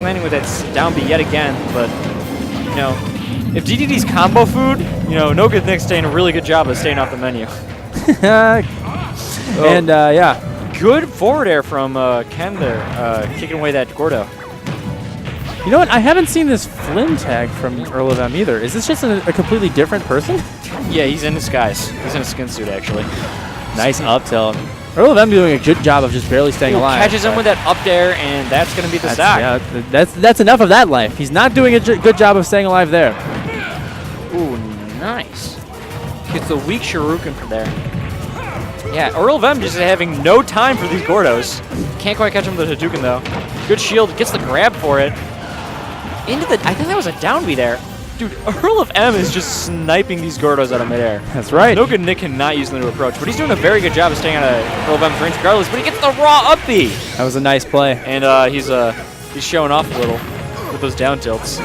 landing with that down B yet again, but, you know, if DDD's combo food, you know, NogoodNik's doing a really good job of staying off the menu. And, yeah. Good forward air from Ken there, kicking away that Gordo. You know what? I haven't seen this Flim tag from EarlofM either. Is this just a completely different person? Yeah, he's in disguise. He's in a skin suit, actually. Nice up tilt. EarlofM doing a good job of just barely staying alive. Catches him with that up there, and that's going to be the stock. Yeah, that's enough of that life. He's not doing a good job of staying alive there. Ooh, nice. Gets the weak Shuriken from there. Yeah, EarlofM just having no time for these Gordos. Can't quite catch him with the Hadouken, though. Good shield. Gets the grab for it. Into the... I think that was a down B there. Dude, EarlofM is just sniping these Gordos out of midair. That's right. NogoodNik cannot use them to approach, but he's doing a very good job of staying out of EarlofM's range regardless, but he gets the raw up B. That was a nice play. And he's showing off a little with those down tilts.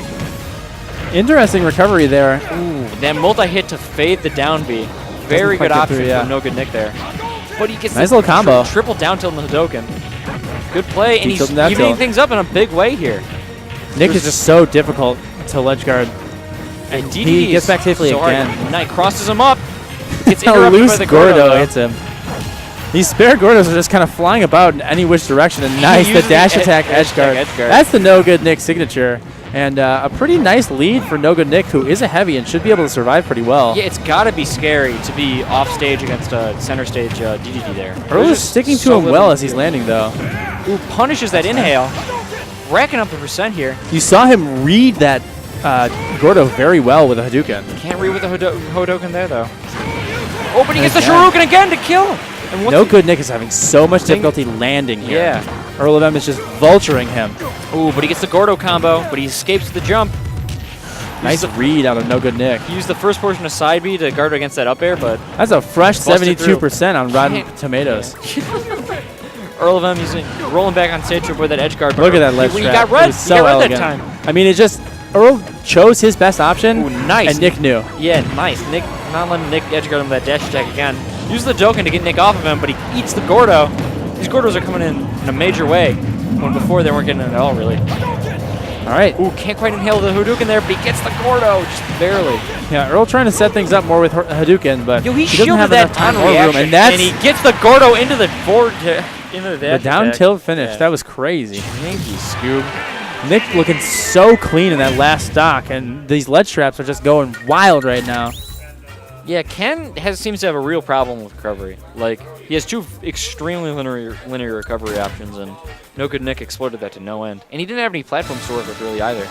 Interesting recovery there. Ooh, that multi-hit to fade the down B. Very good option from NogoodNik there. But he gets nice little combo. Triple down tilt in the Hadouken. Good play, and he's evening things up in a big way here. Nick is just so difficult to ledge guard. And DDD he gets back safely so again. Knight crosses him up. Gets a interrupted loose by the Gordo hits him. These spare Gordos are just kind of flying about in any which direction. And nice, the dash attack edge guard. That's the NogoodNik signature. And a pretty nice lead for NogoodNik, who is a heavy and should be able to survive pretty well. Yeah, it's got to be scary to be off stage against a center stage DDD there. Earl is sticking to him well as he's landing, though. Ooh, punishes that inhale. Racking up the percent here. You saw him read that Gordo very well with a Hadouken. Can't read with the Hadouken there, though. Oh, but he gets the Shuriken again to kill him. NogoodNik is having so much difficulty landing here. Yeah. EarlofM is just vulturing him. Ooh, but he gets the Gordo combo, but he escapes the jump. Nice read out of NogoodNik. He used the first portion of side B to guard against that up air, but... That's a fresh 72% on Rotten Tomatoes. EarlofM using rolling back on stage to avoid that edge guard. Look at that ledge trap. He got red. So he got red elegant. that time. I mean, it just... Earl chose his best option, Ooh, nice. And Nick knew. Yeah, nice. Nick not letting Nick edge guard him with that dash attack again. Uses the Hadouken to get Nick off of him, but he eats the Gordo. These Gordos are coming in a major way, when before they weren't getting it at all, really. All right. Ooh, can't quite inhale the Hadouken there, but he gets the Gordo, just barely. Yeah, Earl trying to set things up more with Hadouken, but he doesn't have enough time or room, and he gets the Gordo into the forward, into the down tilt finish. Yeah. That was crazy. Thank you, Scoob. Nick looking so clean in that last stock, and these ledge traps are just going wild right now. Yeah, Ken seems to have a real problem with recovery. Like, he has two extremely linear recovery options, and NogoodNik exploited that to no end. And he didn't have any platforms to work with really either.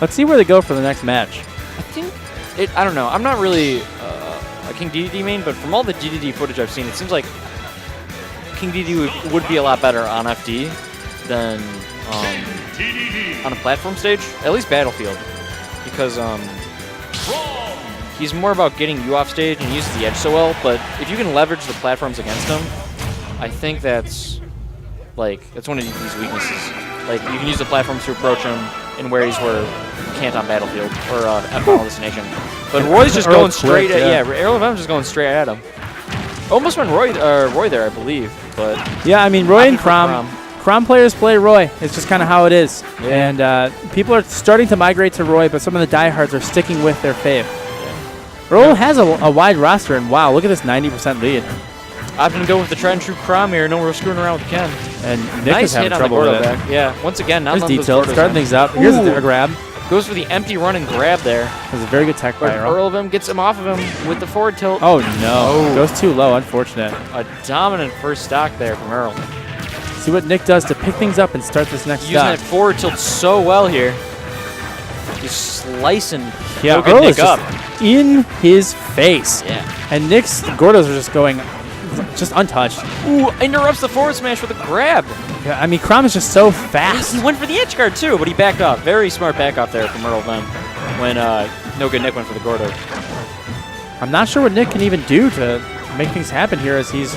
Let's see where they go for the next match. I think, I don't know. I'm not really a King DDD main, but from all the DDD footage I've seen, it seems like King DDD would be a lot better on FD than on a platform stage, at least Battlefield, because he's more about getting you off stage and he uses the edge so well, but if you can leverage the platforms against him, I think that's one of these weaknesses. Like, you can use the platforms to approach him in ways where you can't on Battlefield or Final Destination. But Roy's just going straight at EarlofM's just going straight at him. Almost went Roy there, I believe, but yeah, I mean Roy and Crom players play Roy. It's just kind of how it is. Yeah. And people are starting to migrate to Roy, but some of the diehards are sticking with their faith. Yeah. Earl has a wide roster, and wow, look at this 90% lead. Opting to go with the tried and true Crom here. No, we're screwing around with Ken. And Nick is having trouble with it. Back. Yeah, once again, not there's detail. Starting things up. Here's a grab. Goes for the empty run and grab there. That was a very good tech by Earl. EarlofM gets him off of him with the forward tilt. Oh, no. Goes too low. Unfortunate. A dominant first stock there from Earl. See what Nick does to pick things up and start this next stock. Using that forward tilt so well here. Just slicing Earl is up. Just in his face. Yeah. And Nick's Gordos are just going just untouched. Ooh, interrupts the forward smash with a grab. Yeah, I mean, Crom is just so fast. He went for the edge guard too, but he backed off. Very smart back off there from EarlofM when NogoodNik went for the Gordo. I'm not sure what Nick can even do to make things happen here as he's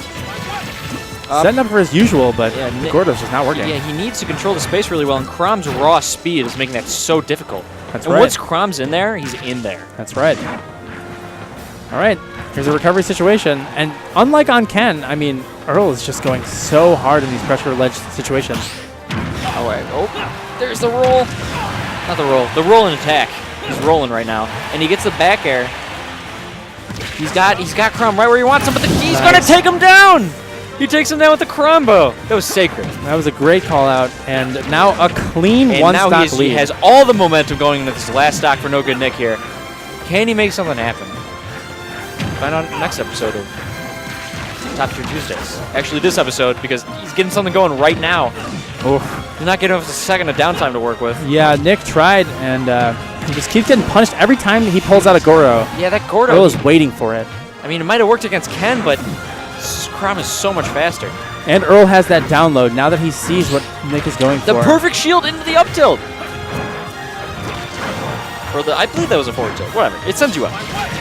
setting up for his usual, but the Gordo's just not working. Yeah, he needs to control the space really well, and Crom's raw speed is making that so difficult. That's and right. Once Crom's in there, he's in there. That's right. All right, here's a recovery situation, and unlike on Ken, I mean, Earl is just going so hard in these pressure ledge situations. All right. Oh, there's the roll. Not the roll. The roll and attack. He's rolling right now, and he gets the back air. He's got Crumb right where he wants him, but he's gonna take him down. He takes him down with the combo. That was sacred. That was a great call out, and now a clean one-stock lead. He has all the momentum going into this last stock for NogoodNik here. Can he make something happen? Find out next episode of Top Tier Tuesdays. Actually, this episode, because he's getting something going right now. Oof. He's not getting a second of downtime to work with. Yeah, Nick tried, and he just keeps getting punished every time he pulls out a Goro. Yeah, that Gordo. Earl is waiting for it. I mean, it might have worked against Ken, but Crom is so much faster. And Earl has that download now that he sees what Nick is going The for. perfect shield into the up tilt. Or I believe that was a forward tilt. Whatever. It sends you up.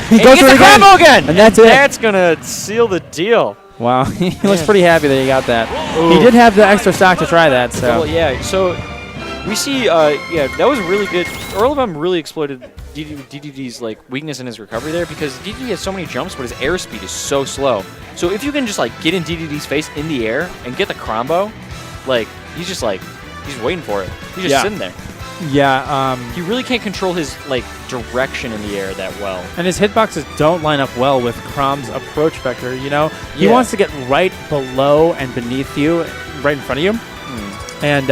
He and goes he gets the combo again. And that's it. That's going to seal the deal. Wow. He looks pretty happy that he got that. Ooh. He did have the extra stock to try that. So. Well, yeah. So we see, yeah, that was really good. EarlofM really exploited DDD's like weakness in his recovery there, because DDD has so many jumps, but his airspeed is so slow. So if you can just like get in DDD's face in the air and get the combo, like he's just waiting for it. He's just sitting there. Yeah. He really can't control his like direction in the air that well. And his hitboxes don't line up well with Crom's approach vector. You know, he wants to get right below and beneath you, right in front of you. And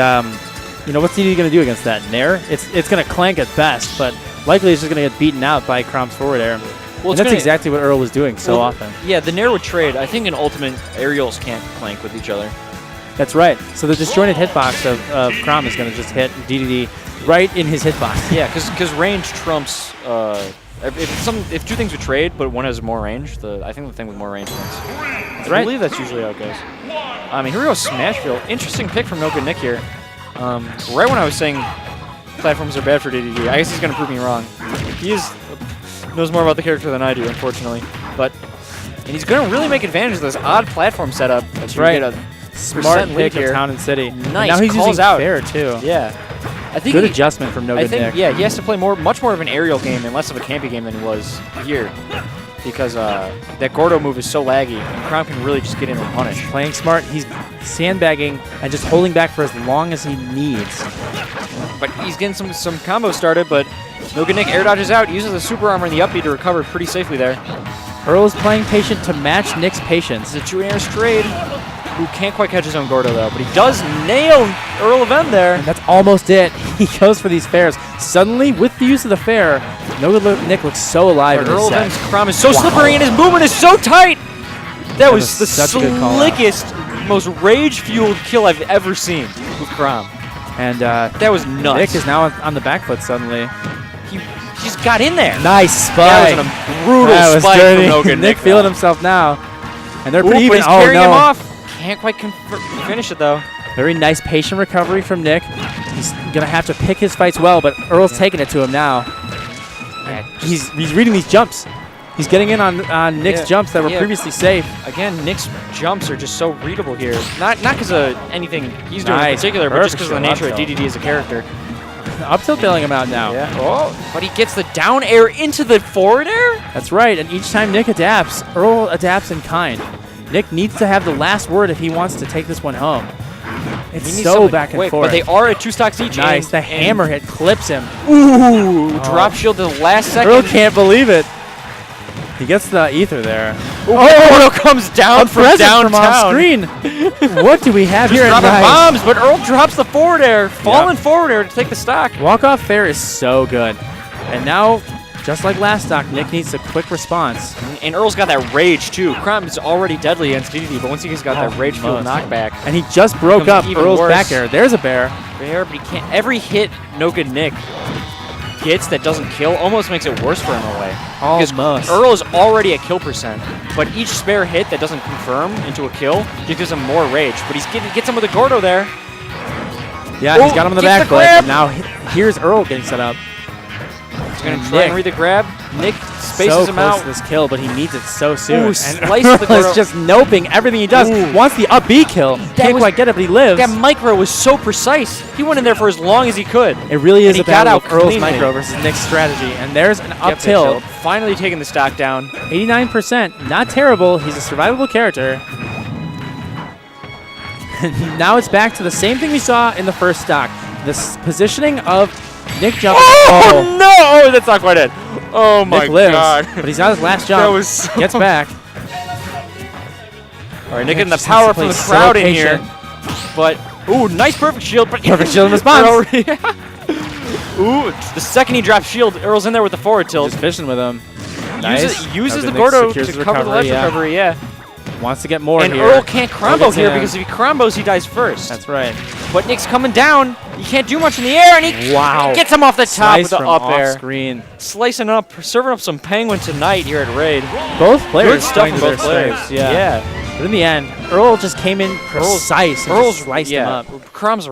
you know, what's DDD going to do against that? Nair? It's going to clank at best, but likely it's just going to get beaten out by Crom's forward air. Well, and that's exactly what Earl was doing so often. Yeah, the Nair would trade. I think in Ultimate, aerials can't clank with each other. That's right. So the disjointed hitbox of Crom is going to just hit DDD right in his hitbox. Yeah, because range trumps. If two things would trade, but one has more range, I think the thing with more range wins. That's right. I believe that's usually how it goes. I mean, here we go, Smashville. Interesting pick from NogoodNik here. Right when I was saying platforms are bad for DDD, I guess he's going to prove me wrong. He knows more about the character than I do, unfortunately. And he's going to really make advantage of this odd platform setup. That's right. Smart pick here. Town and City. Nice. And now he's using out. fair too. Yeah. I think good adjustment from NogoodNik. Yeah, he has to play much more of an aerial game and less of a campy game than he was here, because that Gordo move is so laggy, and Crom can really just get in and punish. Playing smart, he's sandbagging and just holding back for as long as he needs. But he's getting some combos started, but NogoodNik air dodges out, uses the super armor and the upbeat to recover pretty safely there. Earl is playing patient to match Nick's patience. It's a 2-air trade. Who can't quite catch his own Gordo, though. But he does nail EarlofM there. And that's almost it. He goes for these fairs. Suddenly, with the use of the fair, NogoodNik looks so alive in this set. EarlofM's Crom is so slippery, and his movement is so tight. That was the slickest, most rage-fueled kill I've ever seen with Crom. And that was nuts. Nick is now on the back foot suddenly. He just got in there. Nice spike. That was a brutal spike from NogoodNik. Nick feeling himself now. And they're pretty even. He's carrying him off. Can't quite finish it, though. Very nice patient recovery from Nick. He's going to have to pick his fights well, but Earl's taking it to him now. Yeah, he's reading these jumps. He's getting in on Nick's jumps that were previously safe. Again, Nick's jumps are just so readable here. Not because of anything he's doing in particular, but just because of the nature of DDD as a character. Up tilt bailing him out now. Yeah. Oh, but he gets the down air into the forward air? That's right, and each time Nick adapts, Earl adapts in kind. Nick needs to have the last word if he wants to take this one home. It's so back and forth. But they are at 2 stocks each. Nice. The hammer hit clips him. Ooh. Drop shield to the last second. Earl can't believe it. He gets the ether there. Gordo comes down from downtown. From off screen. What do we have here? Dropping bombs, but Earl drops the forward air. Falling forward air to take the stock. Walk-off fair is so good. And now, just like last stock, Nick needs a quick response. And Earl's got that rage, too. Crom is already deadly against DDD, but once he's got that rage-fueled knockback. And he just broke up Earl's back air. There's a bear. But he can't. Every hit NogoodNik gets that doesn't kill almost makes it worse for him in a way. Almost. Earl is already at kill percent, but each spare hit that doesn't confirm into a kill just gives him more rage. But he gets him with a Gordo there. Yeah, he's got him on the back foot. And now here's Earl getting set up. He's going to try and read the grab. Nick spaces him out. So close to this kill, but he needs it so soon. Ooh, slices the Earl is just noping everything he does. Ooh. Wants the up B kill. Can't quite get it, but he lives. That micro was so precise. He went in there for as long as he could. It really is a battle of Earl's cleanly. micro versus Nick's strategy. And there's an up tilt. Finally taking the stock down. 89%. Not terrible. He's a survivable character. Now it's back to the same thing we saw in the first stock. The positioning of Nick jumping. Oh, no! That's not quite it. Oh, my Nick lives, God. but he's on his last jump. That was so Gets back. All right, Nick getting the power from the crowd in here. But, ooh, nice perfect shield. But Perfect shield in response. Ooh, the second he drops shield, Earl's in there with the forward tilt. Just fishing with him. Nice. Uses the NogoodNik Gordo secures to cover the ledge recovery, yeah. Wants to get more And here. Earl can't combo here him. because if he combos, he dies first. That's right. But Nick's coming down. He can't do much in the air, and he gets him off the top with the up air. Screen. Slicing up, serving up some penguin tonight here at Raid. Both players. Good stuff from both players. Yeah. But in the end, Earl just came in precise and just sliced him up. Crom's